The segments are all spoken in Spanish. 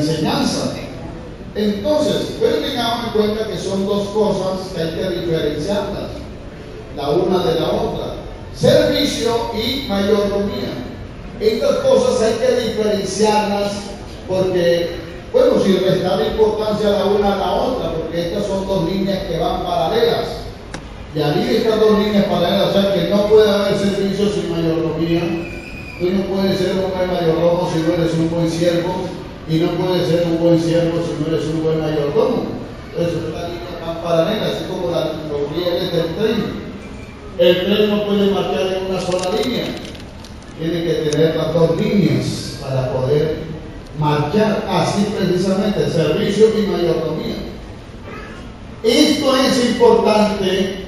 enseñanza. Entonces, pero tengamos en cuenta que son dos cosas que hay que diferenciarlas, la una de la otra: servicio y mayordomía. Estas cosas hay que diferenciarlas porque, bueno, si restar importancia la una a la otra, porque estas son dos líneas que van paralelas. Y ahí estas dos líneas paralelas, o sea que no puede haber servicio sin mayordomía. Tú no puedes ser un buen mayordomo si no eres un buen siervo, y no puedes ser un buen siervo si no eres un buen mayordomo. Entonces estas líneas van paralelas, así como los rieles del tren. El tren no puede marchar en una sola línea, tiene que tener las dos líneas para poder marchar. Así precisamente, servicio y mayordomía. Esto es importante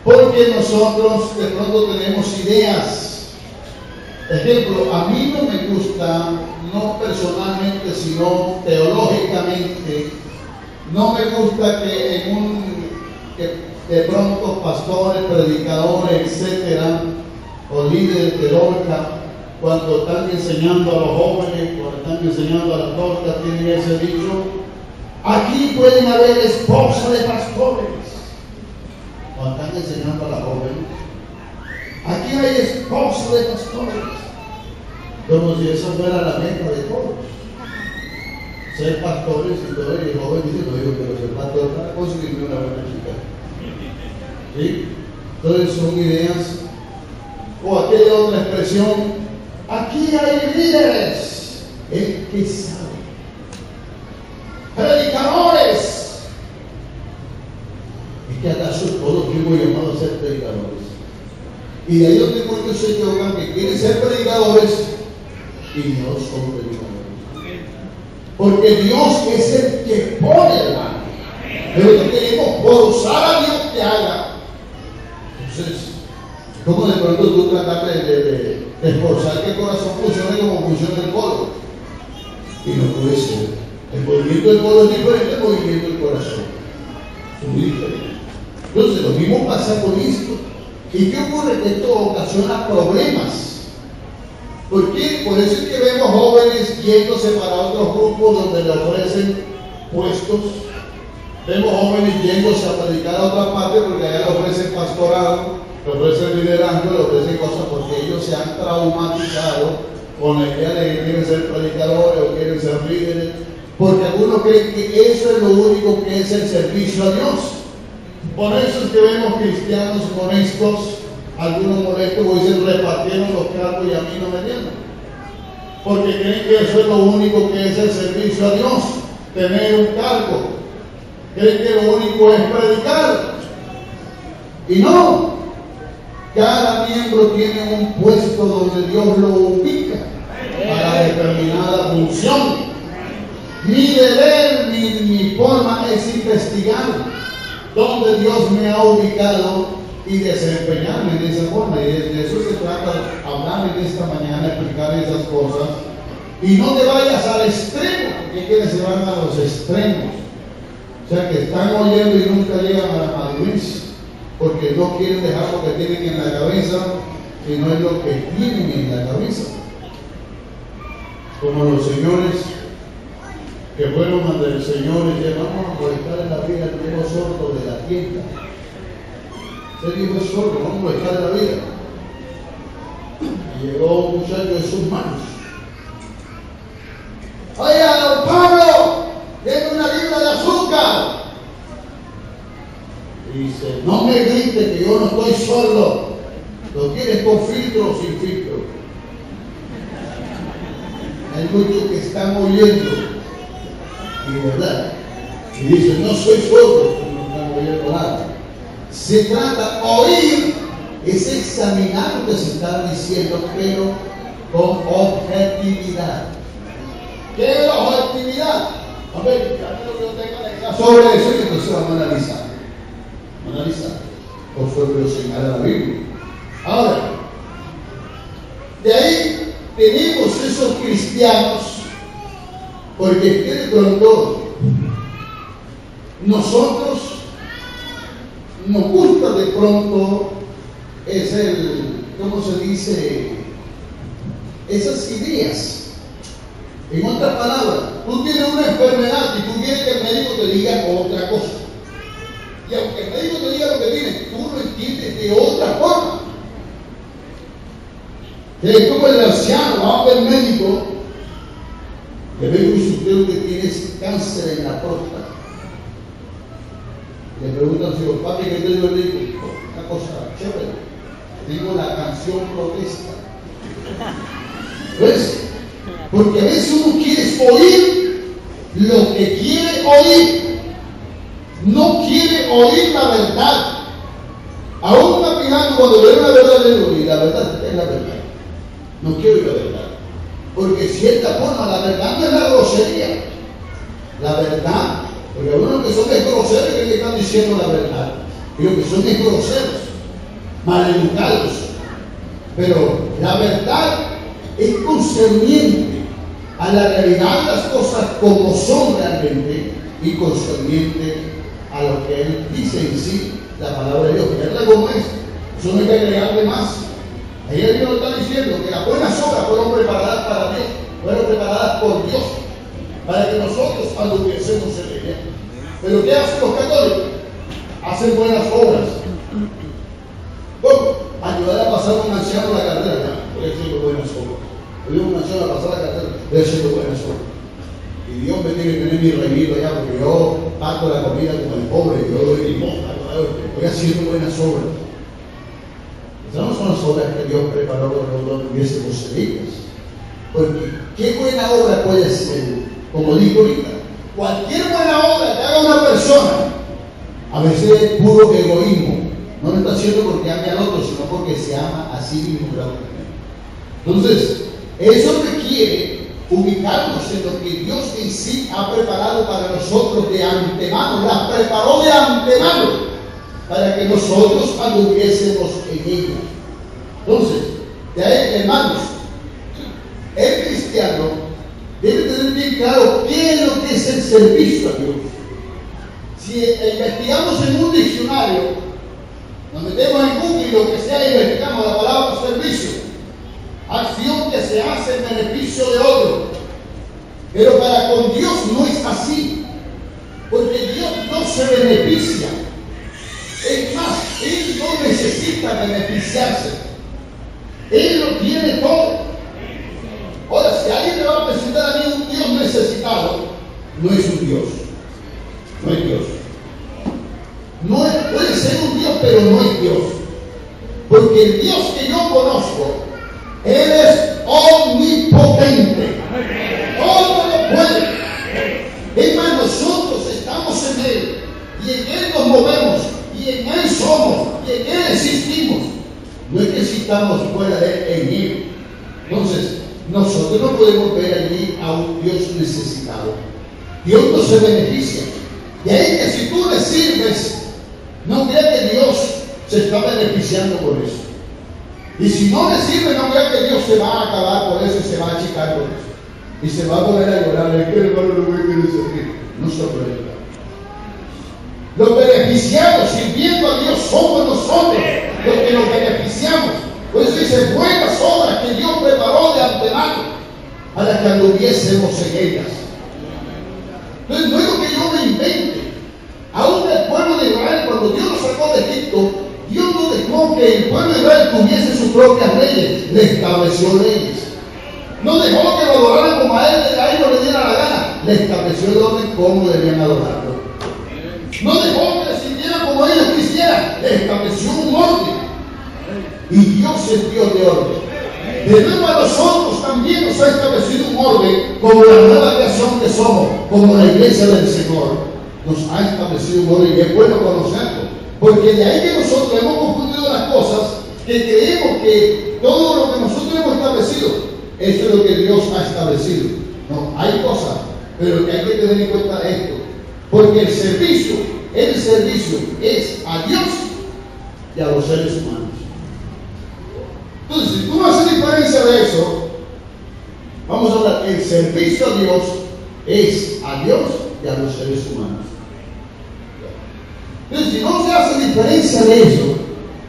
porque nosotros de pronto tenemos ideas. Ejemplo, a mí no me gusta, no personalmente, sino teológicamente, no me gusta que de pronto pastores, predicadores, etcétera, o líderes de orca, cuando están enseñando a los jóvenes, cuando están enseñando a las orcas, tienen ese dicho: aquí pueden haber esposas de pastores. Cuando están enseñando a las jóvenes, aquí hay esposas de pastores. Como si eso fuera la meta de todos. Ser pastores y todo, y el joven dice: no, yo quiero ser pastor para conseguirme una buena chica. ¿Sí? Entonces son ideas. O aquella otra expresión: aquí hay líderes, el que sabe, predicadores. ¿Y que acaso todos fuimos llamados a ser predicadores? Y de ahí donde muchos se equivocan, que quieren ser predicadores y no son predicadores. Porque Dios es el que pone el mano. Pero no queremos forzar a Dios que haga. Entonces, ¿cómo de pronto tú tratas de esforzar que el corazón funcione como funciona el coro? Y no puede ser. El movimiento del coro es diferente al movimiento del corazón. Es muy diferente. Entonces, lo mismo pasa con esto. ¿Y qué ocurre? Que esto ocasiona problemas. ¿Por qué? Por eso es que vemos jóvenes yéndose para otros grupos donde le ofrecen puestos. Vemos jóvenes yéndose a predicar a otra parte porque allá le ofrecen pastorado, le ofrecen liderazgo, le ofrecen cosas, porque ellos se han traumatizado con la idea de que quieren ser predicadores o quieren ser líderes, porque algunos creen que eso es lo único que es el servicio a Dios. Por eso es que vemos cristianos honestos, algunos molestos, como dicen: repartieron los cargos y a mí no me dieron. Porque creen que eso es lo único que es el servicio a Dios, tener un cargo. Creen que lo único es predicar. Y no, cada miembro tiene un puesto donde Dios lo ubica para determinada función. Mi deber, mi forma es investigar dónde Dios me ha ubicado y desempeñarme en esa forma. Y de eso se trata, hablar en esta mañana, explicar esas cosas. Y no te vayas al extremo, porque hay quienes se van a los extremos. O sea, que están oyendo y nunca llegan a la madurez, porque no quieren dejar lo que tienen en la cabeza, y no es lo que tienen en la cabeza. Como los señores que fueron ante el Señor y dijeron: vamos a molestar en la vida al viejo sordo de la tienda. Ese viejo es sordo, vamos a molestar en la vida. Y llegó un muchacho en sus manos: oiga, don Pablo, denme una libra de azúcar. Y dice: no me grite que yo no estoy sordo. ¿Lo quieres con filtro o sin filtro? Hay muchos que están oyendo, y verdad, y dicen: no soy sordo, pero no están oyendo nada. Se trata, oír es examinar lo que se está diciendo, pero con objetividad. ¿Qué es la objetividad? A ver, ya lo que yo tenga sobre eso, y entonces vamos a analizar. Por fue lo señala la Biblia. Ahora, de ahí tenemos esos cristianos, porque es que de pronto nosotros nos gusta de pronto ¿cómo se dice? Esas ideas En otras palabras, tú tienes una enfermedad y tú quieres que el médico te diga otra cosa. Y aunque el médico te diga lo que tienes, tú lo entiendes de otra forma. Es como el anciano va al médico, le médico dice: usted que tienes cáncer en la próstata. Le preguntan al señor: papi, ¿qué te dio el médico? Una cosa chévere. Tengo la canción protesta. ¿Ves? Porque a veces uno quiere oír lo que quiere oír. No quiere oír la verdad. Aún caminando cuando veo la verdad, le digo: y la verdad es la verdad. No quiero oír la verdad. Porque de cierta forma la verdad no es la grosería. La verdad, porque algunos que son groseros que están diciendo la verdad. Y los que son groseros, maleducados. Pero la verdad es concerniente a la realidad de las cosas como son realmente y concerniente a lo que Él dice en sí, la palabra de Dios. Verla como es. Eso no hay que agregarle más. Ahí el Dios está diciendo que las buenas obras fueron preparadas para Dios, fueron preparadas por Dios, para que nosotros anduviésemos en ella. Pero ¿qué hacen los católicos? Hacen buenas obras. ¿Cómo? Ayudar a pasar a un anciano a la carrera, voy haciendo buenas obras. Ayudar a un anciano a pasar a la carrera, voy haciendo buenas obras. Y Dios me tiene que tener mi reñido allá, porque yo parto la comida como el pobre, yo doy limosna, voy haciendo buenas obras. Esas no son las obras que Dios preparó para que nosotros tuviésemos heridas. Porque ¿qué buena obra puede ser? Como digo ahorita, cualquier buena obra que haga una persona, a veces es puro egoísmo. No lo está haciendo porque ame al otro, sino porque se ama a sí mismo. Entonces, eso requiere ubicarnos en lo que Dios en sí ha preparado para nosotros de antemano, las preparó de antemano para que nosotros anduviésemos en ella. Entonces, de ahí, hermanos, el cristiano debe tener bien claro qué es lo que es el servicio a Dios. Si investigamos en un diccionario, nos metemos en Google y lo que sea, investigamos la palabra servicio, acción que se hace en beneficio de otro. Pero para con Dios no es así, porque Dios no se beneficia. Es más, Él no necesita beneficiarse. Él lo tiene todo. Ahora, si alguien me va a presentar a mí un Dios necesitado, no es un Dios. No es Dios. No es, puede ser un Dios, pero no es Dios. Porque el Dios que yo conozco, Él es omnipotente. Todo lo puede. Es más, nosotros estamos en Él. Y en Él nos movemos. Y en Él somos. Y en Él existimos. No es que existamos fuera de Él, en Él. Entonces, nosotros no podemos ver allí a un Dios necesitado. Dios no se beneficia. De ahí que si tú le sirves, no creas que Dios se está beneficiando por eso. Y si no le sirve, no creas que Dios se va a acabar por eso y se va a achicar por eso. Y se va a poner a llorar. Es que hermano no me quiere servir. No se puede llorar. Los beneficiados sirviendo a Dios somos nosotros los que nos beneficiamos. Por eso dice: buenas obras que Dios preparó de antemano para que anduviésemos en ellas. Entonces no es lo que yo me invente. Aún el pueblo de Israel, cuando Dios lo sacó de Egipto, Dios no dejó que el pueblo de Israel tuviese sus propias leyes, le estableció leyes. No dejó que lo adoraran como a ellos le diera la gana, le estableció el orden cómo debían adorarlo. No dejó que le sirvieran como ellos quisieran, le estableció un orden. Y Dios es Dios de orden. De nuevo a nosotros también nos ha establecido un orden, como la nueva creación que somos, como la iglesia del Señor. Nos ha establecido un orden y es bueno conocerlo. Porque de ahí que nosotros hemos confundido las cosas, que creemos que todo lo que nosotros hemos establecido, eso es lo que Dios ha establecido. No, hay cosas, pero que hay que tener en cuenta esto. Porque el servicio es a Dios y a los seres humanos. Entonces, si tú no haces diferencia de eso, vamos a hablar, el servicio a Dios es a Dios y a los seres humanos. Entonces, si no se hace diferencia de eso,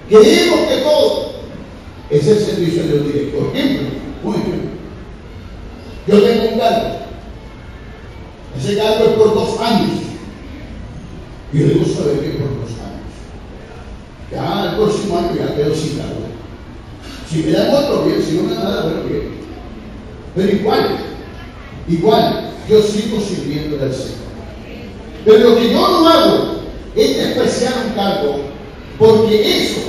creemos que todo es el servicio a Dios directo. Por ejemplo, un ejemplo. Yo tengo un carro. Ese cargo es por 2 años. Y yo digo, ¿sabe qué? Por 2 años. Ya el próximo año ya quedo sin cargo. Si me dan otro bien, si no me dan nada, bueno, bien. Pero igual, yo sigo sirviendo al Señor. Pero lo que yo no hago es despreciar un cargo, porque eso,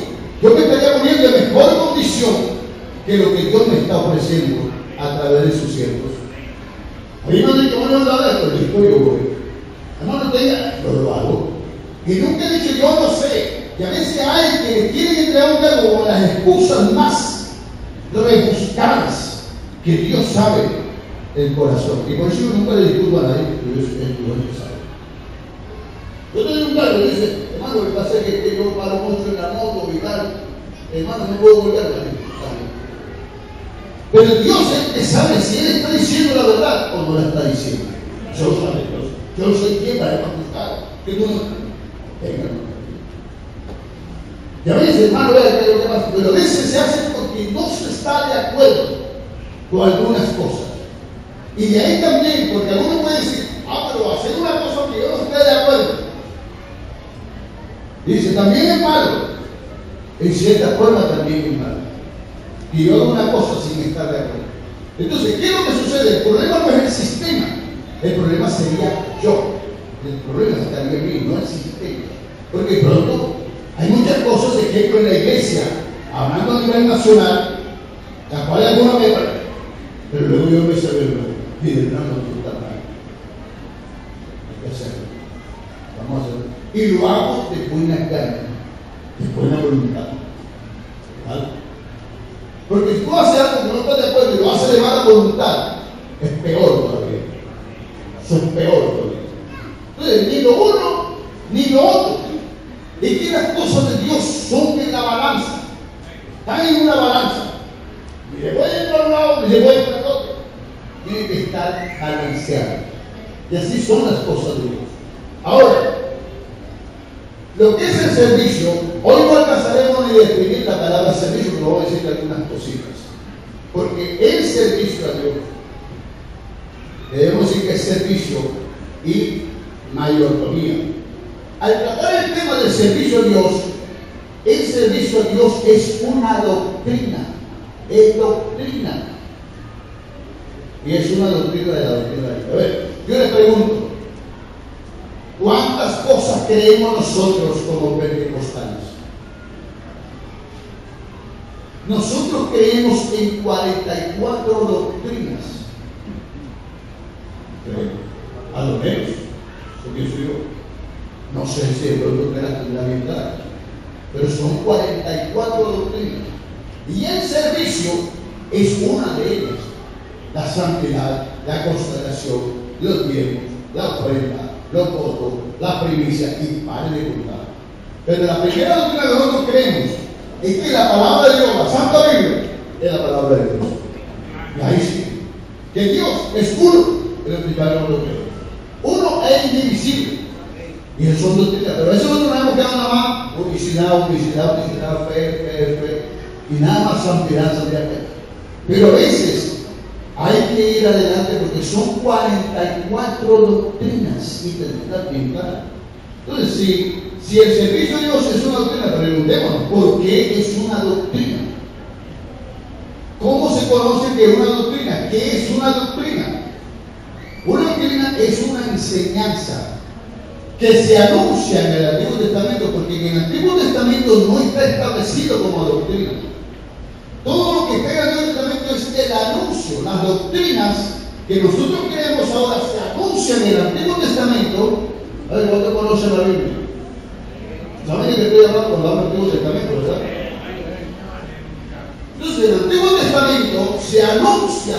yo me estaría poniendo en mejor condición que lo que Dios me está ofreciendo a través de sus siervos. A mí no me dice, bueno, no, esto, yo voy. Hermano, no tenga, yo lo hago. Y nunca he dicho, yo no sé. Y a veces hay que le quieren entregar un cargo con las excusas más rebuscadas que Dios sabe el corazón. Y por eso yo nunca le disculpo a nadie, porque Dios es el que sabe. Yo tengo un cargo y dice, hermano, lo que pasa es que yo paro mucho en la moto y tal. Hermano, no puedo volver a la Pero Dios es el que sabe si Él está diciendo la verdad o no la está diciendo. Yo lo sabe Dios. Yo no soy quien para buscar. Que tú no. Venga. Y a veces, hermano, vea que lo que pasa, pero a veces se hace porque no se está de acuerdo con algunas cosas. Y de ahí también, porque alguno puede decir, pero hacer una cosa que yo no esté de acuerdo. Dice, también es malo. En cierta forma también es malo. Y yo hago una cosa sin estar de acuerdo. Entonces, ¿qué es lo que sucede? El problema no es el sistema. El problema sería yo. El problema estaría en mí, no el sistema. Porque pronto hay muchas cosas, ejemplo, en la iglesia, hablando a nivel nacional, las cuales algunos me parecen. Pero luego yo me celebro. Mire, hermano, no está mal. Hay que hacerlo. Vamos a hacerlo. Y lo hago de buena gana, de buena voluntad. ¿Vale? Porque si tú haces algo que no estás de acuerdo y lo haces de mala voluntad, es peor todavía. Eso es peor todavía. Entonces, ni lo uno ni lo otro. Es que las cosas de Dios son en la balanza. Están en una balanza. Ni le voy a ir para un lado, ni le voy a ir para el otro. Tiene que estar balanceado. Y así son las cosas de Dios. Ahora, lo que es el servicio, hoy no alcanzaremos ni definir la palabra servicio, pero voy a decir algunas cositas. Porque el servicio a Dios, debemos decir que es servicio y mayordomía. Al tratar el tema del servicio a Dios, el servicio a Dios es una doctrina, es doctrina. Y es una doctrina de la doctrina de Dios. A ver, yo les pregunto, ¿cuántas cosas creemos nosotros como pentecostales? Nosotros creemos en 44 doctrinas. A lo menos, eso pienso yo. No sé si el pueblo tendrá bien claro, pero son 44 doctrinas. Y el servicio es una de ellas. La santidad, la consagración, los diezmos, la ofrenda, los votos, la primicia y para de contar. Pero la primera doctrina que nosotros creemos es que la palabra de Dios, la Santa Biblia, es la palabra de Dios. Y ahí sí, que Dios es uno, es lo principal que nosotros creemos. Uno es indivisible. Y eso son doctrinas, pero eso no tenemos que nada más unicidad, fe, y nada más santidad. Pero a veces hay que ir adelante porque son 44 doctrinas y tendrá que entrar. Entonces, si el servicio a Dios es una doctrina, preguntémonos, ¿por qué es una doctrina? ¿Cómo se conoce que es una doctrina? ¿Qué es una doctrina? Una doctrina es una enseñanza que se anuncia en el Antiguo Testamento, porque en el Antiguo Testamento no está establecido como doctrina. Todo lo que está en el Antiguo Testamento es el anuncio. Las doctrinas que nosotros creemos ahora se anuncian en el Antiguo Testamento. A ver, ¿cuánto conoce la Biblia? ¿Saben que estoy hablando con el Antiguo Testamento, verdad? Entonces, en el Antiguo Testamento se anuncia,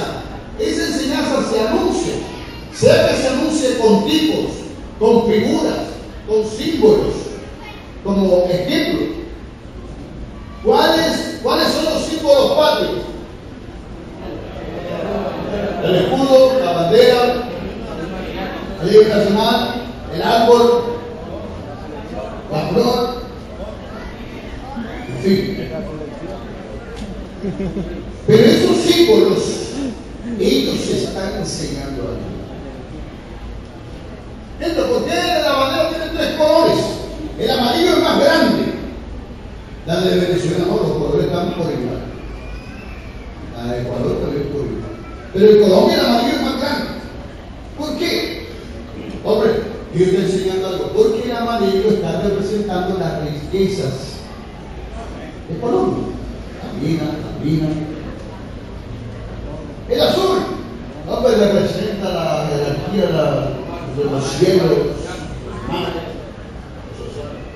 esa enseñanza se anuncia, sea que se anuncie con tipos, con figuras, con símbolos, como ejemplo. ¿Cuáles son los símbolos patrios? El escudo, la bandera, el himno nacional, el árbol, la flor, en fin. Pero esos símbolos, ellos están enseñando a Dios. La de Venezuela no, los colores están por igual. La de Ecuador también por igual. Pero en Colombia el amarillo es más grande. ¿Por qué? Hombre, yo estoy enseñando algo. Porque el amarillo está representando las riquezas de Colombia. La mina. El azul, no, pues representa la jerarquía de los cielos.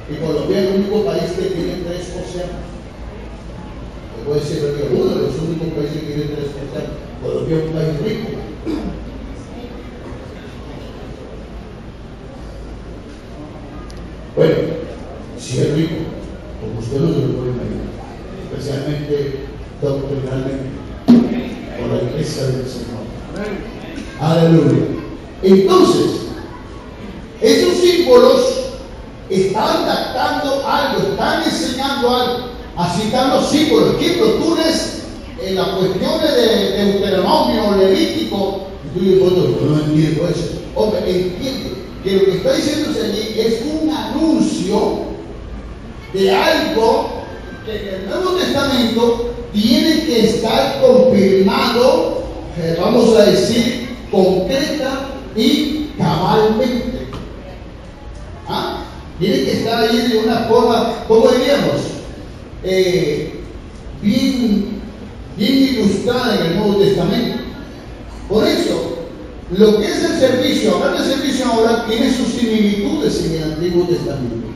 Y Colombia es el único país que tiene 3 océanos. Puede ser que uno de los únicos países que tiene 3 océanos. Colombia es un país rico. Bueno, si es rico, como usted no se lo puede imaginar, especialmente doctrinalmente, por la iglesia del Señor. Aleluya. Entonces, esos símbolos están adaptando algo, están enseñando algo. Así están los símbolos. Por ejemplo, tú lees en las cuestiones de Deuteronomio, Levítico, y tú dices, bueno, yo no entiendo eso. Hombre, entiende que lo que está diciéndose allí es un anuncio de algo que en el Nuevo Testamento tiene que estar confirmado, vamos a decir, concreta y cabalmente. ¿Ah? Tiene que estar ahí de una forma, ¿cómo diríamos? Bien ilustrada en el Nuevo Testamento. Por eso, lo que es el servicio, hablar de servicio ahora tiene sus similitudes en el Antiguo Testamento.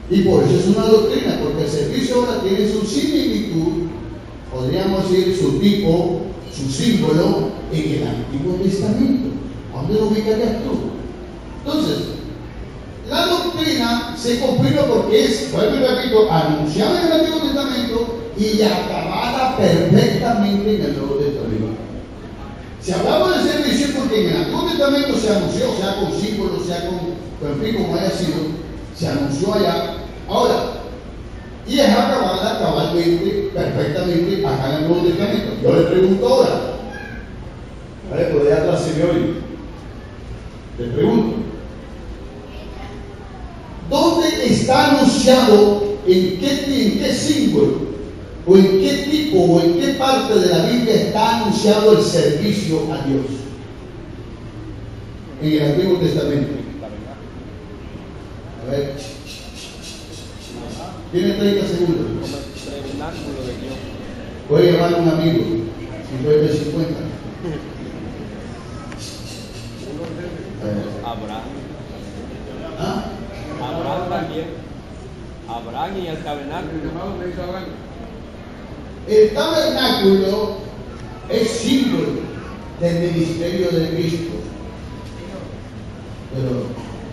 Y por eso es una doctrina, porque el servicio ahora tiene su similitud, podríamos decir su tipo, su símbolo en el Antiguo Testamento. ¿Dónde lo ubicarías tú? Entonces, la doctrina se confirma porque es, vuelvo y repito, anunciada en el Antiguo Testamento y acabada perfectamente en el Nuevo Testamento. Si hablamos de servicio, porque en el Antiguo Testamento se anunció, sea con símbolos, sea con en fin, como haya sido, se anunció allá. Ahora, y es acabada cabalmente, perfectamente acá en el Nuevo Testamento. Yo le pregunto ahora, ¿vale? Por allá atrás se me oye. Le pregunto, ¿dónde está anunciado, en qué símbolo, o en qué tipo, o en qué parte de la Biblia está anunciado el servicio a Dios? En el Antiguo Testamento. A ver. Tiene 30 segundos. Voy a llamar a un amigo. 50. Abraham. ¿Ah? Abraham también. Abraham y el tabernáculo. El tabernáculo es símbolo del ministerio de Cristo, pero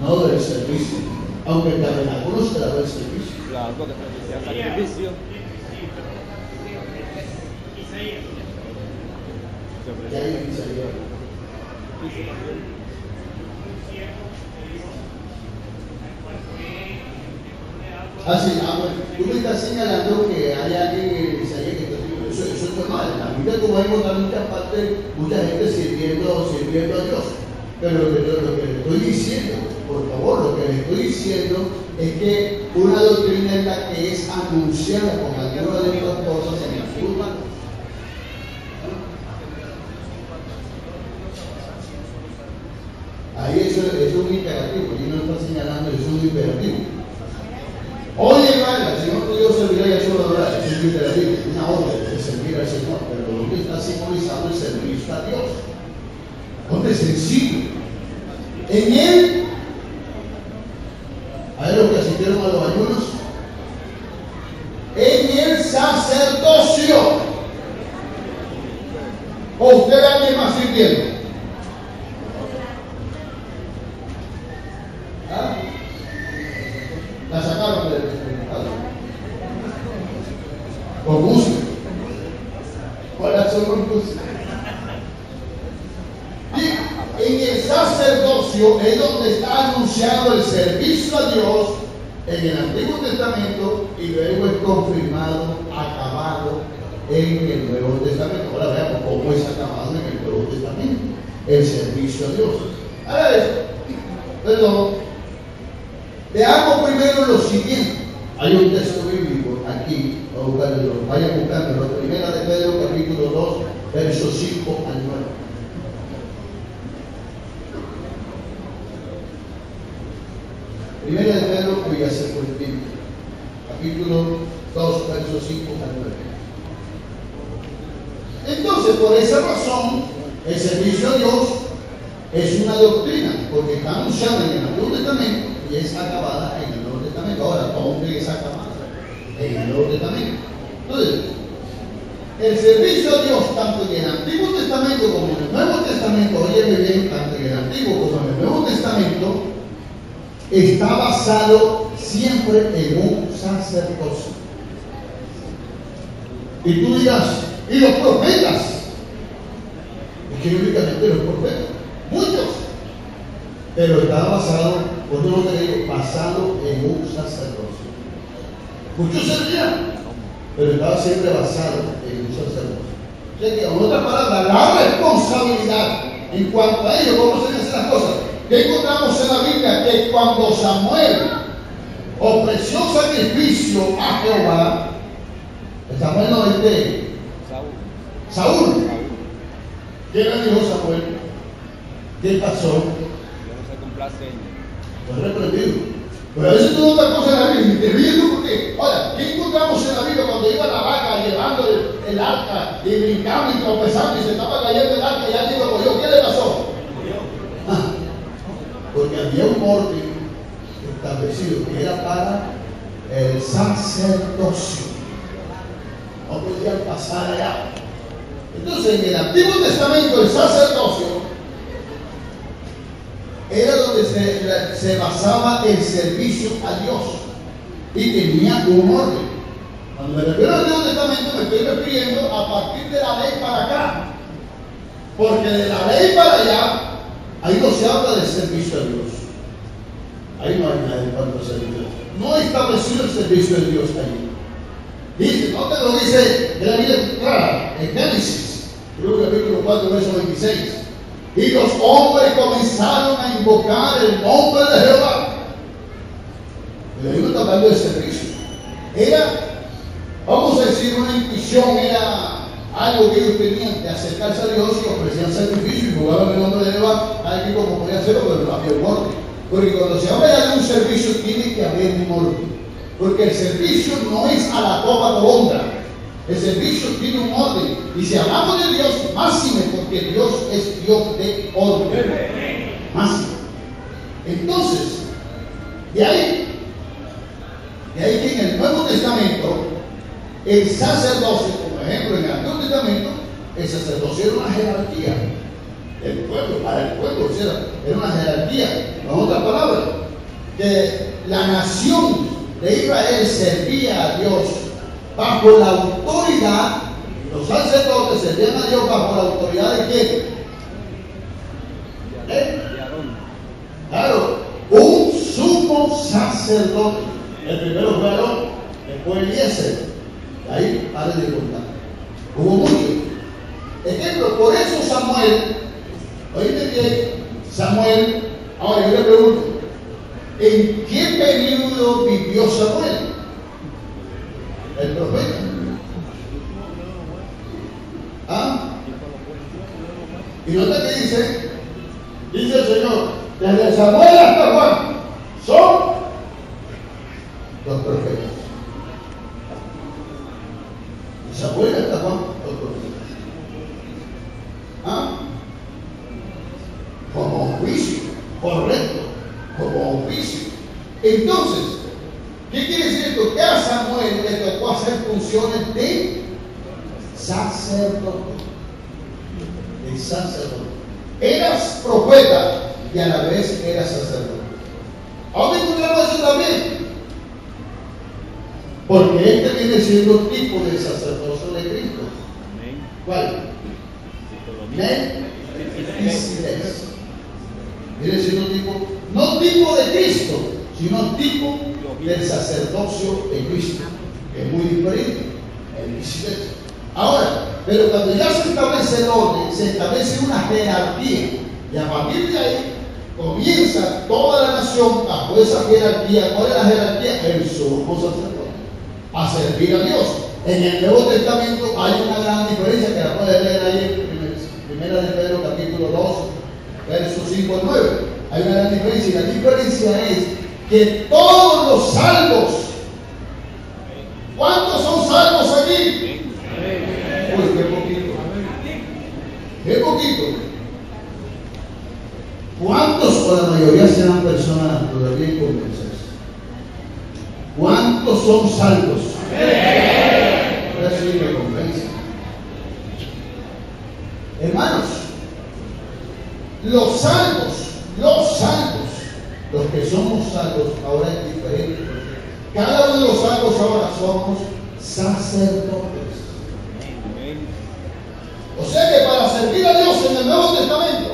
no del servicio, aunque el tabernáculo será del servicio. Claro, porque se hacía sacrificio. ¿Qué hay en Isaías? Sí, bueno, tú me estás señalando que hay alguien en Isaías que está diciendo eso es normal. En la Biblia tú vas a encontrar mucha gente sirviendo a Dios. Pero lo que le estoy diciendo, por favor, lo que le estoy diciendo es que una doctrina es la que es anunciada con alguna de estas cosas en el Antiguo. Ahí eso es un imperativo, y no está señalando, eso es un imperativo. Oye, hermano, el Señor tu Dios servirá y a su adorar, es un imperativo, una orden de servir al Señor, pero lo que está simbolizando el servicio a Dios. Hombre, sencillo. En él, a ver los que asistieron a los ayunos, en el sacerdocio, o usted alguien más sirviendo. ¿Ah? La sacaron del mercado. Con música. ¿Cuáles son los músicos? En el sacerdocio es donde está anunciado el servicio a Dios en el Antiguo Testamento y luego es confirmado, acabado en el Nuevo Testamento. Ahora veamos cómo es acabado en el Nuevo Testamento el servicio a Dios. Ahora perdón, veamos primero lo siguiente. Hay un texto bíblico, aquí, vayan buscando, primera de Pedro, capítulo 2, versos 5 al 9. Primera de Pedro, voy a hacer por el tiempo. Capítulo 2, versos 5 al 9. Entonces, por esa razón, el servicio a Dios es una doctrina, porque está anunciada en el Antiguo Testamento y es acabada en el Nuevo Testamento. Ahora, ¿dónde es acabada? En el Nuevo Testamento. Entonces, el servicio a Dios, tanto en el Antiguo Testamento como en el Nuevo Testamento, óyeme bien, tanto en el Antiguo como en el Nuevo Testamento, está basado siempre en un sacerdocio. Y tú dirás, ¿y los profetas? Es que únicamente los profetas, muchos, pero está basado, por no te digo, basado en un sacerdocio. Muchos servían, pero estaba siempre basado en un sacerdocio. O sea que, en otras palabras, la responsabilidad en cuanto a ello, cómo se hacen las cosas. ¿Qué encontramos en la Biblia? Que cuando Samuel ofreció sacrificio a Jehová, Samuel no es de Saúl. ¿Qué le dijo Samuel? ¿Qué pasó? Yo no se complace. Fue reprendido. Pero a veces tú no te cosas en la Biblia y te ríes por qué. Ahora, ¿qué encontramos en la Biblia cuando iba la vaca llevando el arca y brincando y tropezando y se estaba cayendo el arca y alguien lo cogió? ¿Qué le pasó? Porque había un orden establecido que era para el sacerdocio. No podían pasar allá. Entonces, en el Antiguo Testamento, el sacerdocio era donde se basaba el servicio a Dios y tenía un orden. Cuando me refiero al Antiguo Testamento, me estoy refiriendo a partir de la ley para acá, porque de la ley para allá, ahí no se habla de servicio a Dios. Ahí no hay nada en cuanto a servicio a Dios. No establecido el servicio de Dios ahí. Dice, no te lo dice en la Biblia clara, en Génesis, creo que capítulo 4, verso 26. Y los hombres comenzaron a invocar el nombre de Jehová. El libro está hablando de servicio. Era, vamos a decir, una intuición, era algo que ellos tenían de acercarse a Dios y ofrecían sacrificio y invocaban el nombre de Jehová. Alguien como podía hacerlo, pero no había un orden. Porque cuando se habla de algún servicio, tiene que haber un orden. Porque el servicio no es a la topa colondra. El servicio tiene un orden. Y si hablamos de Dios, máxime, porque Dios es Dios de orden. Máxime. Entonces, de ahí que en el Nuevo Testamento, el sacerdocio, por ejemplo, en el Antiguo Testamento, el sacerdocio era una jerarquía del pueblo, para el pueblo, o sea, era una jerarquía. En otras palabras, que la nación de Israel servía a Dios bajo la autoridad, los sacerdotes servían a Dios bajo la autoridad de ¿quién? Claro, un sumo sacerdote. El primero fue Aarón, después Eliezer. Ahí pare de contar. Hubo muchos. Ejemplo, por eso Samuel, oíste bien, Samuel, ahora yo le pregunto, ¿en qué periodo vivió Samuel? El profeta. ¿Ah? Y nota que dice el Señor, desde Samuel hasta Juan, son los profetas. De Samuel hasta Juan, los profetas. ¿Ah? Como juicio, correcto, como juicio. Entonces, ¿qué quiere decir esto? Que a Samuel le tocó hacer funciones de sacerdote. De sacerdote. Eras profeta y a la vez eras sacerdote. ¿A dónde encontramos eso también? Porque este viene siendo tipo de sacerdocio de Cristo. ¿Cuál? Melquisedec. Viene siendo tipo, no tipo de Cristo, sino tipo del sacerdocio de Cristo, que es muy diferente. Melquisedec. Ahora, pero cuando ya se establece el orden, se establece una jerarquía, y a partir de ahí comienza toda la nación bajo esa jerarquía. ¿Cuál es la jerarquía? El sumo sacerdote. a servir a Dios. En el Nuevo Testamento hay una gran diferencia que la puede leer ahí en Primera de Pedro capítulo 2, versos 5 al 9. Hay una gran diferencia y la diferencia es que todos los salvos, ¿cuántos son salvos aquí? Pues qué poquito. Qué poquito. ¿Cuántos o la mayoría serán personas todavía inconvencidas? ¿Cuántos son salvos? Ahora sí me convence. Hermanos, los salvos, los que somos salvos ahora es diferente. Cada uno de los salvos ahora somos sacerdotes. O sea que para servir a Dios en el Nuevo Testamento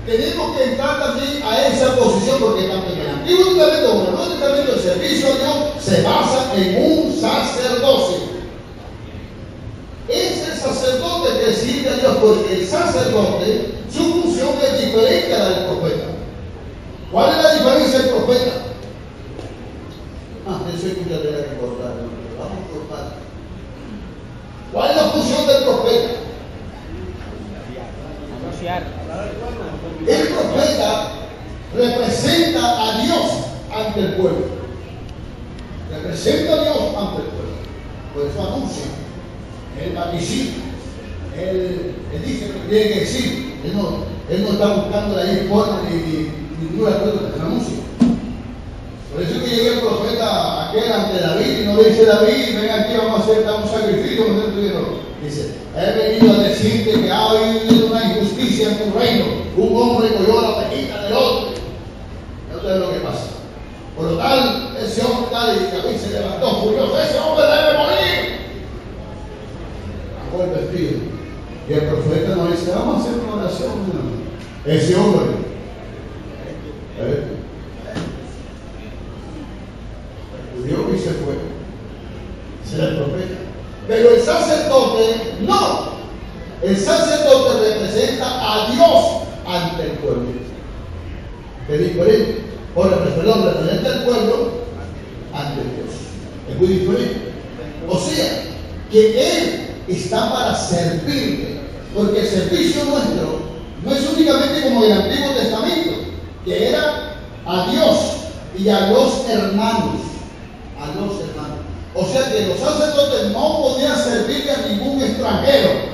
tenemos que entrar también a esa posición, porque tanto en el Antiguo Testamento como en el Nuevo Testamento el servicio a Dios se basa en un sacerdocio. Es el sacerdote que sirve a Dios, porque el sacerdote, su función es diferente a la del profeta. ¿Cuál es la diferencia del profeta? Eso es que usted tiene que cortar. Vamos a cortar. ¿Cuál es la función del profeta? El profeta representa a Dios ante el pueblo. Representa a Dios ante el pueblo. Por eso anuncia. Él participa. Él dice lo que tiene que decir. Él no está buscando la forma ni ninguna cosa, él anuncia. Por eso que llega el profeta aquel ante David y no le dice: David, ven aquí, vamos a hacer un sacrificio. Dice: he venido a decirte que ha habido una injusticia en tu reino. Un hombre cogió la ovejita del otro. No sé lo que pasa. Por lo tal, ese hombre tal, y David se levantó furioso: ese hombre debe morir. Bajó el vestido. Y el profeta nos dice: vamos a hacer una oración. Ese hombre acudió y se fue. Ese era el profeta. Pero el sacerdote no. El sacerdote representa a Dios ante el pueblo. Es diferente. Perdón, representa al pueblo ante Dios. Es muy diferente. O sea, que Él está para servirle. Porque el servicio nuestro no es únicamente como en el Antiguo Testamento, que era a Dios y a los hermanos. A los hermanos. O sea que los sacerdotes no podían servirle a ningún extranjero.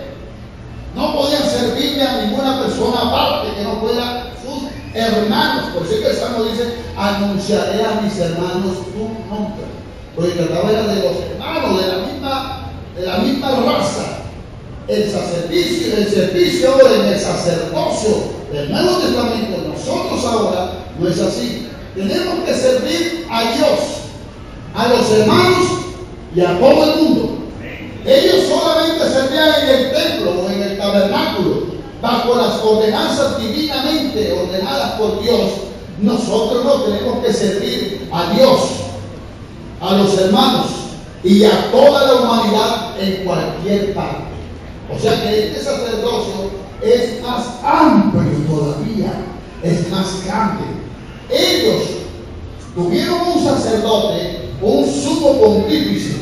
No podían servirle a ninguna persona aparte que no fuera sus hermanos. Por eso es que el Salmo dice: anunciaré a mis hermanos tu nombre. Porque trataba era de los hermanos, de la misma raza. El servicio ahora en el sacerdocio del Nuevo Testamento, nosotros ahora no es así. Tenemos que servir a Dios, a los hermanos y a todo el mundo. Ellos solamente servían en el templo o en el tabernáculo, bajo las ordenanzas divinamente ordenadas por Dios. Nosotros no tenemos que servir a Dios, a los hermanos y a toda la humanidad en cualquier parte. O sea que este sacerdocio es más amplio todavía, es más grande. Ellos tuvieron un sacerdote, un sumo pontífice.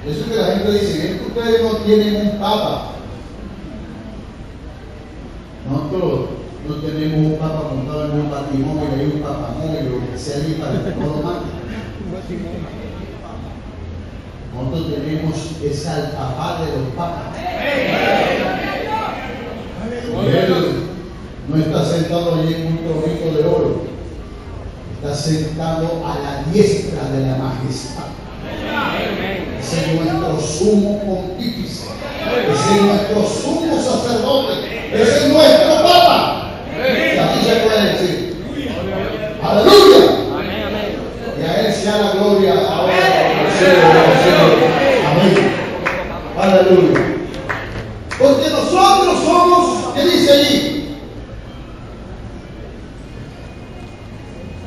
Eso es que la gente dice: es que ustedes no tienen un papa. Nosotros no tenemos un papa montado en un patrimonio, hay un papa móvil, lo que sea ahí para el todo mal. Nosotros tenemos es al papá de los papas. Y él no está sentado allí en un tronito de oro, está sentado a la diestra de la majestad. Ese es nuestro sumo pontífice, ese es nuestro sumo sacerdote, ese es nuestro papa. Y así se puede decir. Aleluya. Y a Él sea la gloria ahora por los siglos de los siglos. Amén. Aleluya. Porque nosotros somos, ¿qué dice allí?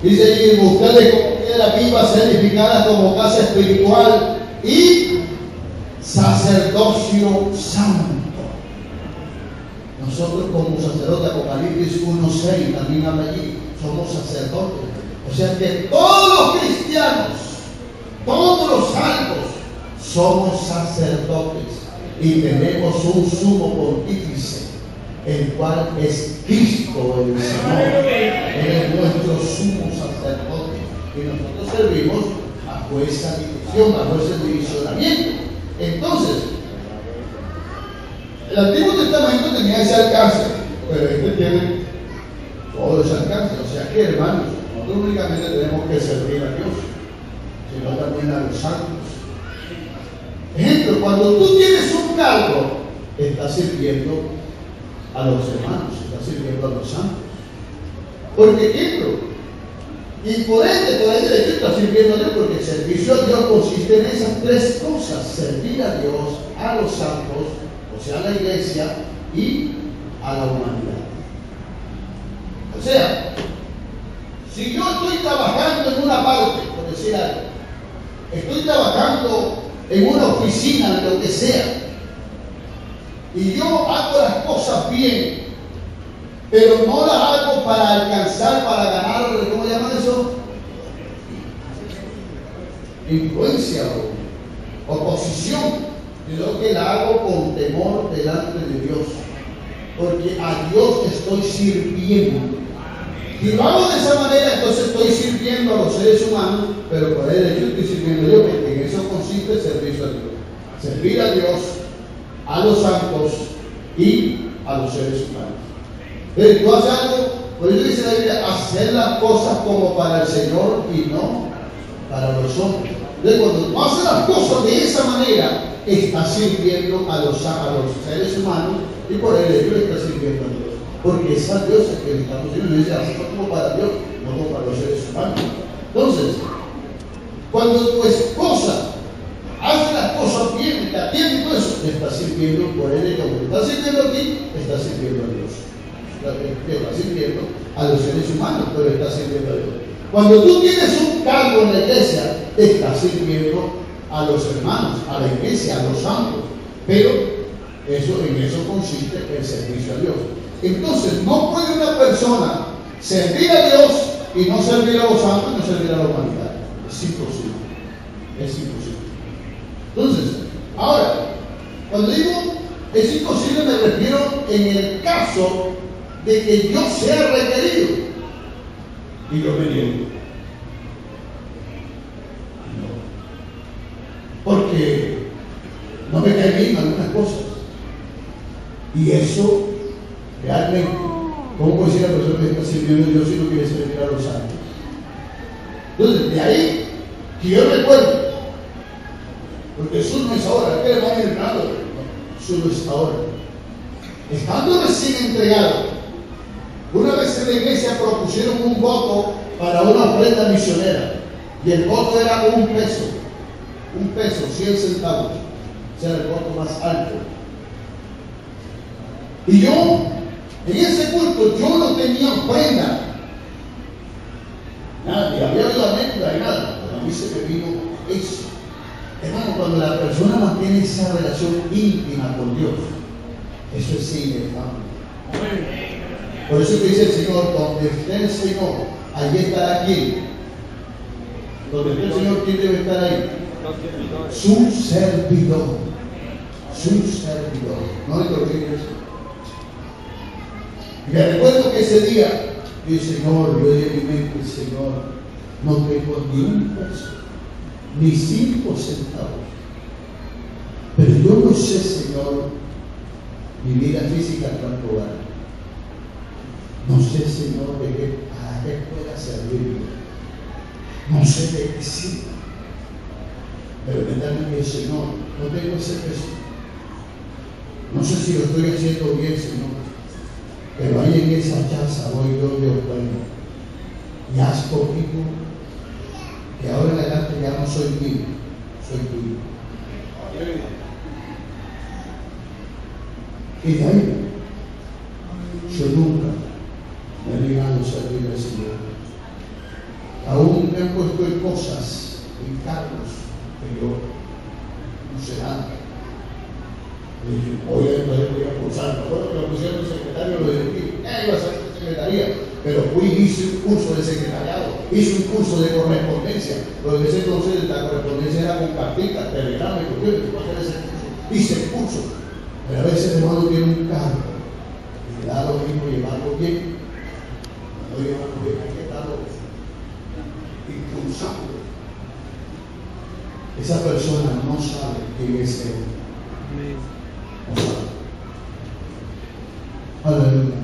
Dice allí: buscarle como piedra viva, ser edificada como casa espiritual y sacerdocio santo. Nosotros como sacerdotes, Apocalipsis 1:6 también habla allí, somos sacerdotes. O sea que todos los cristianos, todos los salvos, somos sacerdotes y tenemos un sumo pontífice, el cual es Cristo el Señor. Él es nuestro sumo sacerdote y nosotros servimos bajo esa dirección, bajo ese divisionamiento. Entonces, el Antiguo Testamento tenía ese alcance, pero este tiene todo ese alcance. O sea que, hermanos, nosotros únicamente tenemos que servir a Dios, sino también a los santos. Ejemplo, cuando tú tienes un cargo, estás sirviendo a los hermanos, estás sirviendo a los santos. Porque, ejemplo, y por ende estás sirviendo a Dios, porque el servicio a Dios consiste en esas tres cosas: servir a Dios, a los santos, o sea, a la iglesia y a la humanidad. O sea, si yo estoy trabajando en una parte, por decir algo, estoy trabajando en una oficina, en lo que sea, y yo hago las cosas bien, pero no las hago para alcanzar, para ganar, ¿cómo llaman eso? Influencia o oposición, sino que la hago con temor delante de Dios, porque a Dios estoy sirviendo. Si lo hago de esa manera, entonces estoy sirviendo a los seres humanos, pero por el hecho estoy sirviendo yo, porque en eso consiste el servicio a Dios. Servir a Dios, a los santos y a los seres humanos. Pero tú haces algo, por eso dice la Biblia, hacer las cosas como para el Señor y no para los hombres. Entonces, cuando tú haces las cosas de esa manera, estás sirviendo a los seres humanos y por el hecho estás sirviendo a Dios. Porque es a Dios el que le estamos diciendo, y dice, así como para Dios, no como para los seres humanos. Entonces, cuando tu esposa hace las cosas bien, te atiende todo eso, te está sirviendo por él, como te está sirviendo a ti, está sirviendo a Dios. Te está sirviendo a los seres humanos, pero está sirviendo a Dios. Cuando tú tienes un cargo en la iglesia, te está sirviendo a los hermanos, a la iglesia, a los santos, pero en eso consiste el servicio a Dios. Entonces, no puede una persona servir a Dios y no servir a los santos y no servir a la humanidad. Es imposible. Es imposible. Entonces, ahora, cuando digo es imposible, me refiero en el caso de que yo sea requerido y yo me niego. No. Porque no me caen bien algunas cosas. Y eso realmente, ¿cómo puede decir la persona que está sirviendo a Dios si no quiere servir a los santos? Entonces, de ahí que yo recuerdo, porque Jesús no es ahora, es que le va a ir nada, Jesús no es ahora. Estando recién entregado, una vez en la iglesia propusieron un voto para una ofrenda misionera, y el voto era un peso, 100 centavos, o sea, el voto más alto. Y yo, en ese culto, yo no tenía ofrenda. Nadie había oído anécdota y nada, pero a mí se me vino eso. Hermano, cuando la persona mantiene esa relación íntima con Dios, eso es inefable. Por eso que dice el Señor, donde esté el Señor, allí estará quién. Donde esté el Señor, ¿quién debe estar ahí? Su servidor. Su servidor. No es lo que es. Y me recuerdo que ese día, dije, Señor, yo en mi mente, Señor, no tengo ni un peso, ni 5 centavos. Pero yo no sé, Señor, mi vida física cuánto vale. No sé, Señor, para qué pueda servir. No sé de qué sirve. Pero mentalmente, Señor, no tengo ese peso. No sé si lo estoy haciendo bien, Señor. Pero ahí en esa casa voy yo de ofrenda. Y haz conmigo que ahora en adelante ya no soy mío, soy tuyo. Y de ahí, yo nunca me he negado a servir al Señor. Aún me han puesto en cosas, en cargos que yo no sé nada. Hoy voy a pulsar, me acuerdo que lo pusieron el secretario, lo dirigí, iba a ser secretaría, pero fui y hice un curso de secretariado, hice un curso de correspondencia, pero en ese entonces la correspondencia era con cartitas, telegrama y cuestiones, hice el curso, pero a veces el hermano tiene un carro y le da lo mismo llevarlo bien, no llevarlo bien, hay que estarlo impulsando. Esa persona no sabe quién es él. No sabe. Aleluya.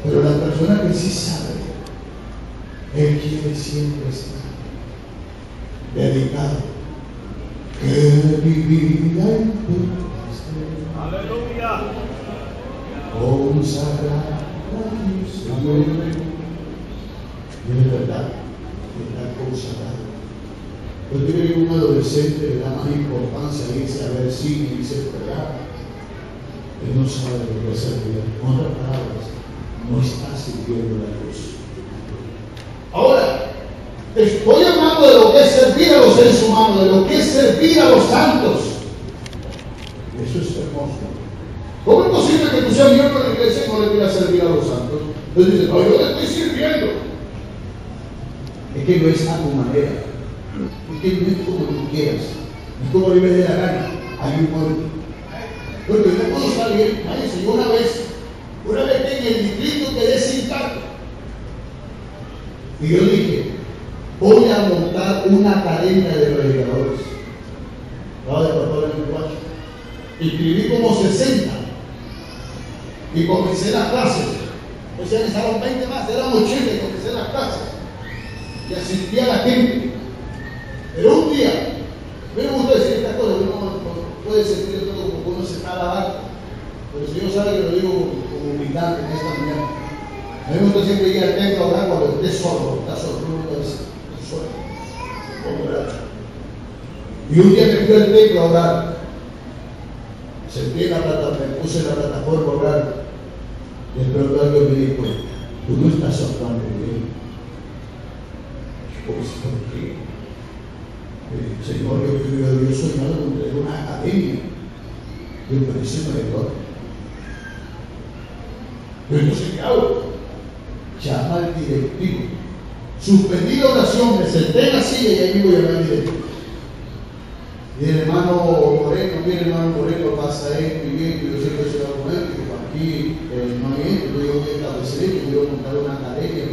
Pero la persona que sí sabe, él quiere siempre estar dedicado. Que mi vida entera aleluya, consagrada a Dios. Y es verdad, está consagrado. Yo creo que un adolescente le da más importancia a irse a ver cine y irse a esperar. Él no sabe lo que es servir. En otras palabras, no está sirviendo a Dios. Ahora, estoy hablando de lo que es servir a los seres humanos, de lo que es servir a los santos. Eso es hermoso. ¿Cómo es posible que tú seas miembro de la iglesia y no le quieras servir a los santos? Entonces dices, no, yo le estoy sirviendo. Es que no es a tu manera. Es que no es como tú quieras. No es como a mí me dé la gana. Hay un orden. Bueno, yo no puedo salir. Váyase, yo una vez que en el distrito quedé sin cargo. Y yo dije, voy a montar una academia de predicadores. Estaba de pastor en el cuarto. Inscribí como 60. Y comencé las clases. Pues ya estaban 20 más, eran 80 y comencé las clases. Y asistí a la gente. Pero un día, a mí me gusta decir estas cosas, uno no puede sentir todo como uno se está lavando. Pero el Señor sabe que lo digo con humildad en esta mañana. A mí me gusta siempre ir al templo a orar cuando esté solo, está solo, uno dice, solo, como orar. Y un día me fui al templo a orar. Sentí en la plataforma, me puse en la plataforma a orar. Y el pronto alguien me dijo, tú no estás orando bien. Pues, ¿por qué? Señor, yo soy algo de una academia. Yo preciso de Dios. Pero entonces, ¿qué hago? Llama al directivo. Suspendí la oración, me senté en la silla y ahí mismo llamé al directivo. Y el hermano Moreno, mire hermano Moreno, pasa esto y bien, yo siempre soy con él, digo, aquí no hay esto, yo voy a establecer esto, yo voy a montar una academia,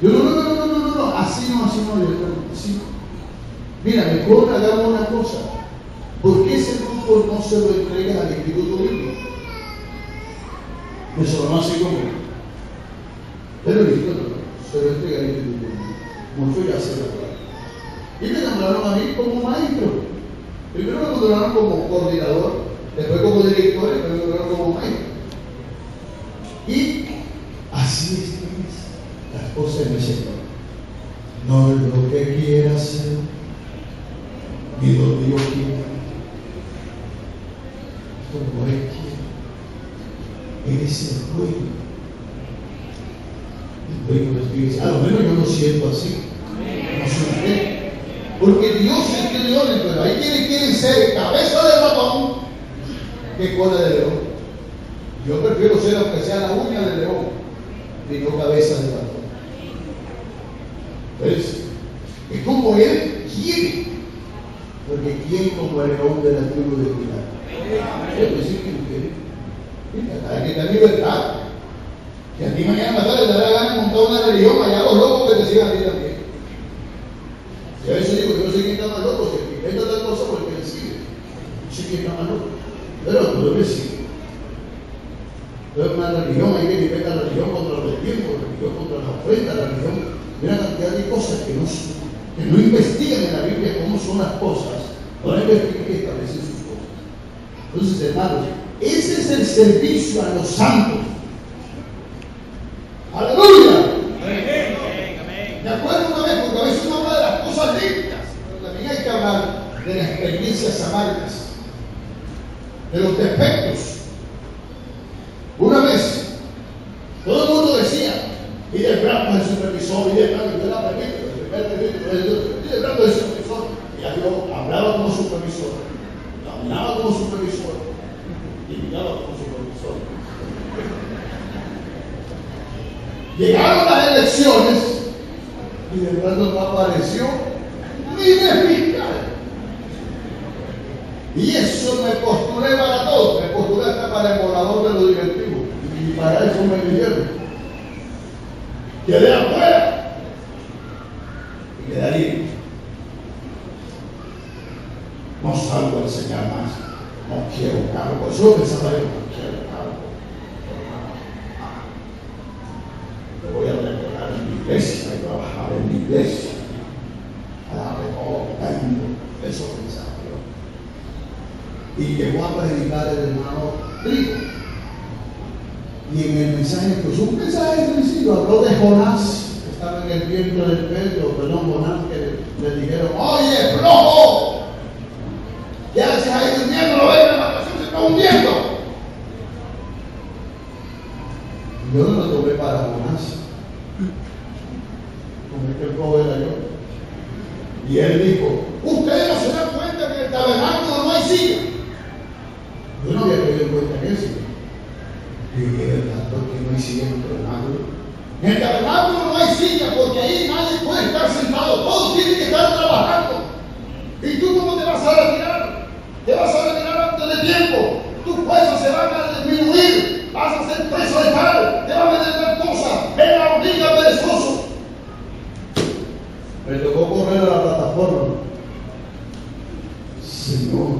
yo no, así no, así no. Mira, mejor hagamos una cosa. ¿Por qué ese grupo no se lo entrega al Instituto Bíblico? Eso lo más seguro. Pero listo, no, se lo entrega al Instituto Bíblico. Mucho ya se lo trae. Y me nombraron a mí como maestro. Primero me nombraron como coordinador, después como director, después me nombraron como maestro. Y así es las cosas en el Señor. No es lo que quiera hacer, ni donde yo quiera, como Él quiere. Él es el dueño. El dueño del Espíritu. A lo menos yo lo siento así. No soy usted. Porque Dios es que leones, pero hay quienes quieren ser cabeza de ratón que cola de león. Yo prefiero ser, aunque sea la uña de león, y no cabeza de ratón. Entonces, es como Él quiere. Porque ¿quién como el león de la tribu de Judá? Quiero decir que quiere. Hay que tener libertad. Que a ti mañana más tarde te da ganas de montar una religión, allá los locos que te sigan a ti también. Y a veces digo, yo no sé quién está más loco, si inventa tal cosa porque él sigue. No sé quién está más loco. Pero tú me sigues. Entonces una religión, hay que inventar la religión contra los tiempos, la religión contra la ofrenda, la religión. Mira la cantidad de cosas que no investigan en la Biblia cómo son las cosas, para investigar y establecen sus cosas. Entonces, hermanos, ese es el servicio a los santos. ¡Aleluya! Me acuerdo una vez, porque a veces uno habla de las cosas lindas, pero también hay que hablar de las experiencias amargas, de los defectos. Una vez, todo el mundo decía, y del brazo del supervisor, y del brazo de la y del brazo del supervisor, y yo hablaba como supervisor, caminaba como supervisor, y miraba como supervisor. Llegaron las elecciones y de pronto no apareció ni de fiscal. Y eso me postulé para todo, me postulé hasta para el volador de los directivos. Y para eso me eligieron. Quedé afuera. Y quedé ahí. No salgo a enseñar más. No quiero cargo. Eso pensaba yo, no quiero cargo. Me voy a recorrer en mi iglesia y trabajar en mi iglesia. A darle todo lo que tengo. Eso pensaba yo. Y llegó a predicar el hermano Trigo. Y en el mensaje, pues un mensaje sencillo, habló de Jonás, que estaba en el vientre del Pedro, Jonás, que le dijeron: oye, flojo, ¿qué haces ahí durmiendo? Lo ves, la vacación se está hundiendo. Yo no lo tomé para Jonás, como que el flojo era yo. Y él dijo: ustedes no se dan cuenta que en el tabernáculo no hay silla. Yo no había caído en cuenta en eso. Y dije: ¿verdad? Porque no hay silla en el tabernáculo. En el tabernáculo no hay silla porque ahí nadie puede estar sentado, todos tienen que estar trabajando. ¿Y tú cómo te vas a retirar? Te vas a retirar antes de tiempo. Tus fuerzas se van a disminuir, vas a ser preso de tal, te van a meter tal cosa, ven a hormiga perezoso. Me tocó correr a la plataforma. Señor,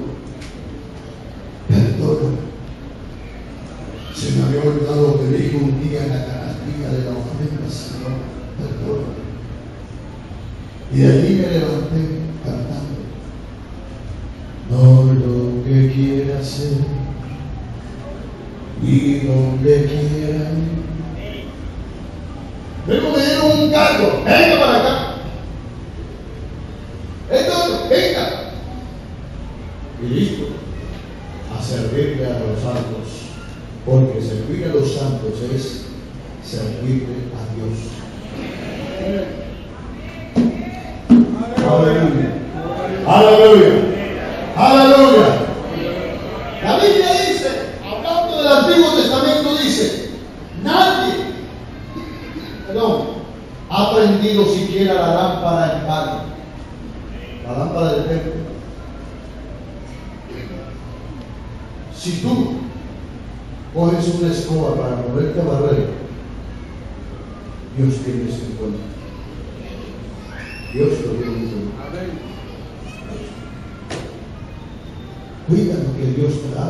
perdona. Se me había olvidado lo que dije un día en la canastilla de la ofrenda, Señor, perdona. Y de allí me levanté cantando: no lo que quiera hacer y donde quiera ir. Luego me dieron un cargo: venga para acá. Entonces, venga. Y listo, a servirle a los santos. Porque servir a los santos es servirle a Dios. Aleluya. Aleluya. Aleluya. La Biblia dice, hablando del Antiguo Testamento, dice: nadie, ha prendido siquiera la lámpara en vano. La lámpara del templo. Si tú coges una escoba para ponerte a barrer, Dios tiene eso en cuenta. Dios lo tiene en cuenta. Cuida lo que Dios te da.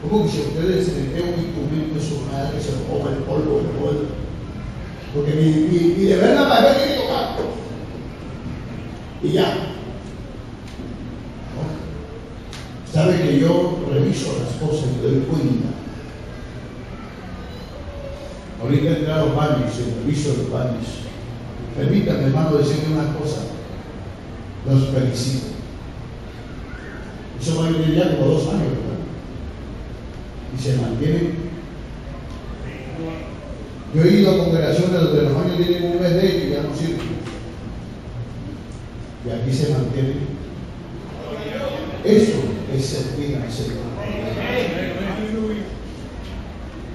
Como que si ustedes se meten un instrumento, eso nada que se ponga el polvo del pueblo. Porque ni de verdad para ver ni tocar. Y ya. Sabe que yo reviso las cosas y me doy cuenta. Ahorita entré a los baños y reviso los baños. Permítanme, hermano, decirle una cosa. Los felicito. Eso va a venir ya como 2 años, ¿verdad? Y se mantienen. Yo he ido a congregaciones donde los baños tienen un mes de ellos y ya no sirven. Y aquí se mantienen. Eso es servir al Señor.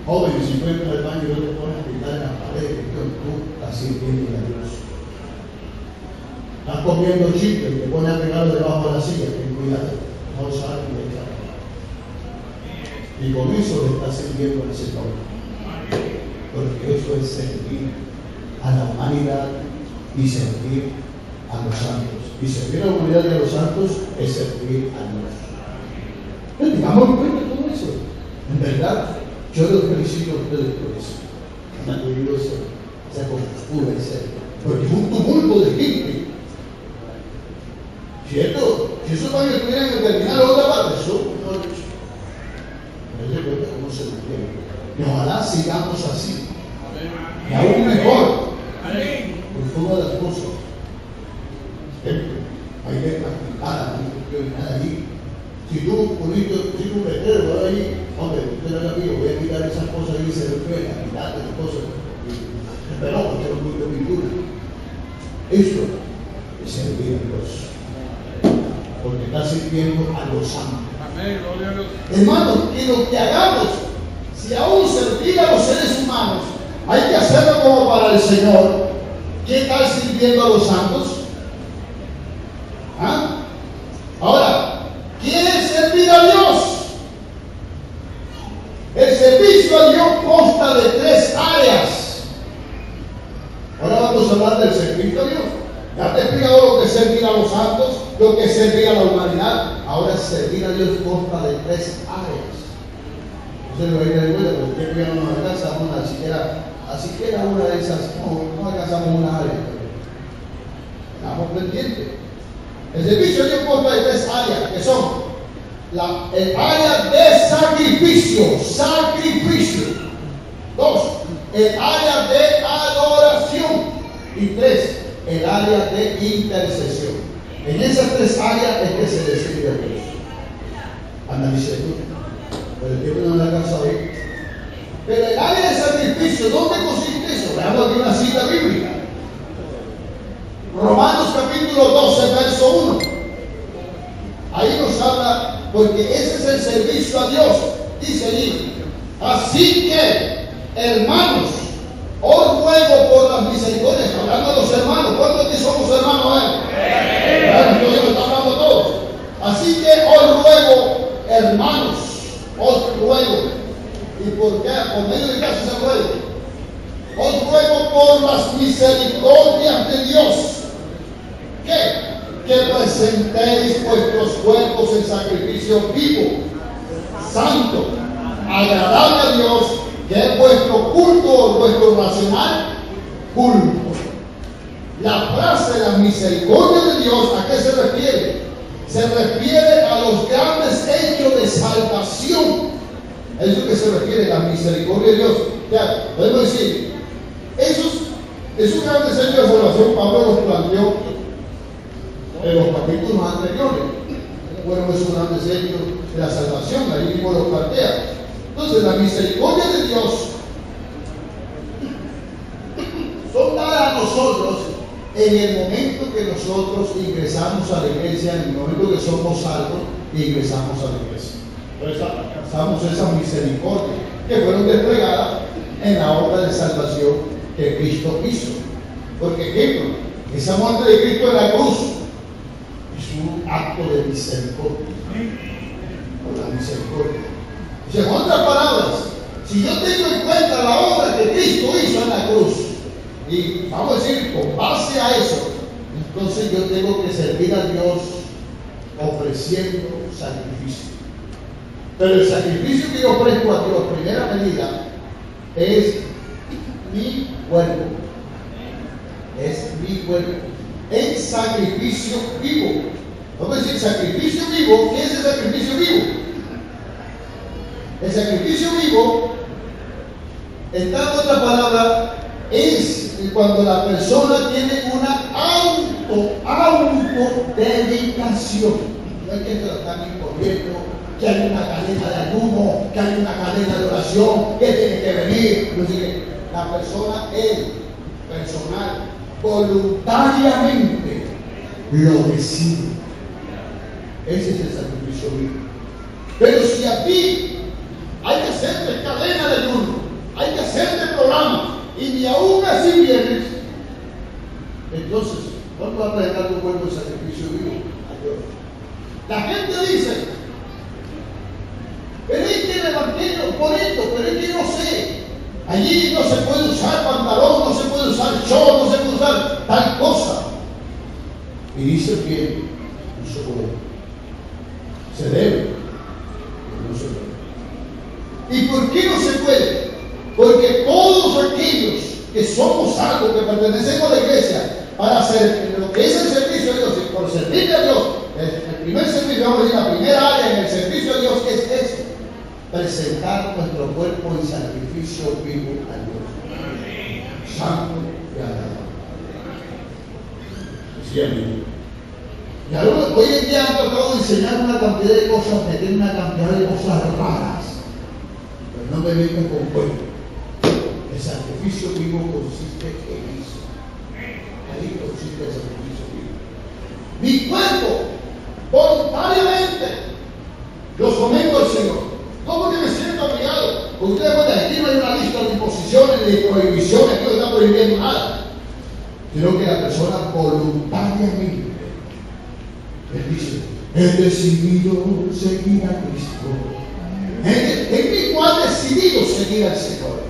Joven, si tú entras al baño y no te pones a pintar en la pared, tú estás sirviendo a Dios. Estás comiendo chicle y te pones a pegarlo debajo de la silla, ten cuidado, no salgas de echar. Y con eso le estás sirviendo al Señor. Porque eso es servir a la humanidad y servir a los santos. Y servir a la humanidad y a los santos es servir a Dios. Entonces, digamos en cuenta todo eso. En verdad, yo los felicito a ustedes por eso. Han tenido esa compostura, porque es un tumulto de gente. ¿Cierto? Si esos baños tuvieran que terminar la otra parte, eso no lo he hecho. Pero se cuenta cómo se mantiene. Y ojalá sigamos así. Y aún mejor. Por todas las cosas. Hay que practicar, no hay nada allí. Si tú poniste un letrero ahí, hombre, usted no es amigo, voy a quitar esas cosas y se refiere a quitar las cosas. Pero porque no puse pintura. Eso es servir a Dios. Porque está sirviendo a los santos. Hermanos, que lo que hagamos, si aún servir a los seres humanos Hay que hacerlo como para el Señor. ¿Qué tal sirviendo a los santos? ¿Ah? Ahora, ¿quieres servir a Dios? El servicio a Dios consta de 3 áreas. Ahora vamos a hablar del servicio a Dios. Ya te he explicado lo que es servir a los santos, lo que es servir a la humanidad. Ahora servir a Dios consta de 3 áreas. Entonces lo voy a decir, porque ya no nos alcanzamos así que era una de esas, no alcanzamos una área. Estamos pendientes. El servicio a Dios consta de 3 áreas, que son el área de sacrificio. 2, el área de adoración. Y 3, el área de intercesión. En esas 3 áreas es que se le sirve a Dios. Analice tú. Pero el tiempo no le alcanza a ir. Pero el área de sacrificio, ¿dónde consiste eso? Veamos aquí una cita bíblica. Romanos capítulo 12, verso 1. Ahí nos habla, porque ese es el servicio a Dios. Dice allí: así que, hermanos, os ruego por las misericordias, hablando de los hermanos. ¿Cuántos aquí somos hermanos? Entonces lo está hablando todos. Así que os ruego, hermanos, os ruego. ¿Y por qué? ¿Por medio de qué hace ese ruego? Os ruego por las misericordias de Dios. ¿Qué? Que presentéis vuestros cuerpos en sacrificio vivo, santo, agradable a Dios, que es vuestro culto, vuestro racional culto. La frase de la misericordia de Dios, ¿a qué se refiere? Se refiere a los grandes hechos de salvación. Es lo que se refiere a la misericordia de Dios. Ya, podemos decir, esos grandes hechos de salvación Pablo los planteó en los capítulos anteriores. Bueno, esos grandes hechos de la salvación, ahí mismo los plantea. Entonces, la misericordia de Dios son dadas a nosotros en el momento que nosotros ingresamos a la iglesia, en el momento que somos salvos y ingresamos a la iglesia. Entonces, alcanzamos esa misericordia que fueron desplegadas en la obra de salvación que Cristo hizo. Porque, ejemplo, esa muerte de Cristo en la cruz es un acto de misericordia. Por la misericordia. O sea, en otras palabras, si yo tengo en cuenta la obra que Cristo hizo en la cruz, y vamos a decir, con base a eso, entonces yo tengo que servir a Dios ofreciendo sacrificio. Pero el sacrificio que yo ofrezco a Dios, primera medida, es mi cuerpo. Es mi cuerpo. En sacrificio vivo. Vamos a decir, sacrificio vivo. ¿Qué es el sacrificio vivo? El sacrificio vivo, en otra palabra, es cuando la persona tiene una autodedicación. No hay que te lo están imponiendo, que hay una cadena de ayuno, que hay una cadena de oración, que tiene que venir. No sé qué. La persona, él, personal, voluntariamente lo decide. Ese es el sacrificio vivo. Pero si a ti hay que hacerte cadena de ayuno, hay que hacerte programa, y ni aún así vienes, entonces, ¿cuándo va a presentar tu cuerpo el sacrificio vivo a Dios? La gente dice, pero es que el evangelio bonito, pero es que no sé, allí no se puede usar pantalón, no se puede usar short, no se puede usar tal cosa. Y dice bien, no se puede. Se debe, pero no se puede. ¿Y por qué no se puede? Porque todos aquellos que somos salvos, que pertenecemos a la iglesia, para hacer lo que es el servicio a Dios, y por servirle a Dios, el primer servicio, vamos a decir, la primera área en el servicio a Dios, ¿qué es eso? Presentar nuestro cuerpo en sacrificio vivo a Dios, santo y agradable. Sí, amigo. Y ahora, hoy en día han tratado de enseñar una cantidad de cosas, meter una cantidad de cosas raras, pero no me vengan con cuerpo. El sacrificio vivo consiste en eso. Ahí consiste el sacrificio vivo. Mi cuerpo, voluntariamente, lo someto al Señor. ¿Cómo que me siento obligado? Ustedes pueden, aquí no hay una lista de imposiciones, orden ni prohibición, aquí no está prohibiendo nada, sino que la persona voluntariamente, él dice, he decidido seguir a Cristo. Él mismo ha decidido seguir al Señor.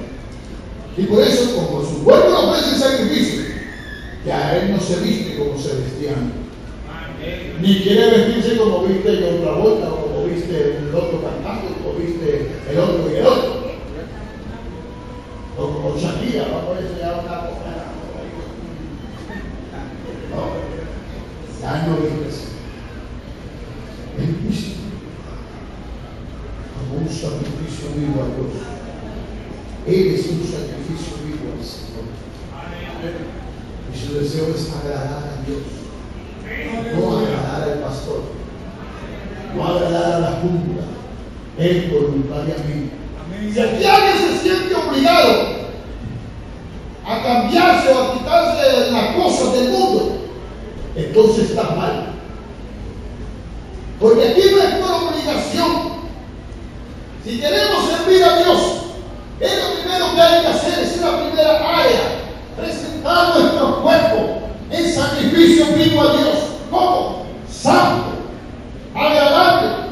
Y por eso, como su cuerpo no ofrece sacrificio, ya él no se viste como se vestía antes. Ni quiere vestirse como viste John Travolta, o como viste el otro cantante, o viste el otro y el otro. O como Shakira, va a ponerse ya una cosa. No, ya no viste así. En Cristo, como un sacrificio vivo a Dios. Él es un sacrificio vivo al Señor. Y su deseo es agradar a Dios, no agradar al pastor, no agradar a la junta. Él voluntariamente. Si aquí alguien se siente obligado a cambiarse o a quitarse las cosas del mundo, entonces está mal. Porque aquí no es por obligación. Si queremos servir a Dios, es lo primero que hay que hacer, es la primera área, presentar nuestro cuerpo en sacrificio vivo a Dios. ¿Cómo? Santo, agradable.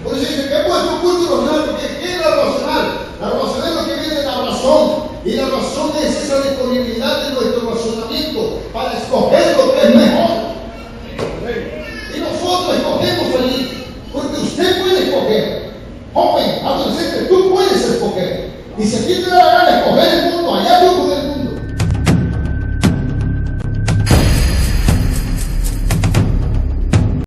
Por eso dice que es vuestro culto racional, porque ¿qué es la racional? La racional es lo que viene de la razón, y la razón es esa disponibilidad de nuestro razonamiento para escoger lo que es mejor. Y nosotros escogemos allí, porque usted puede escoger. Joven, adolescente, tú puedes escoger. Y si a ti te da la gana escoger el mundo allá, tú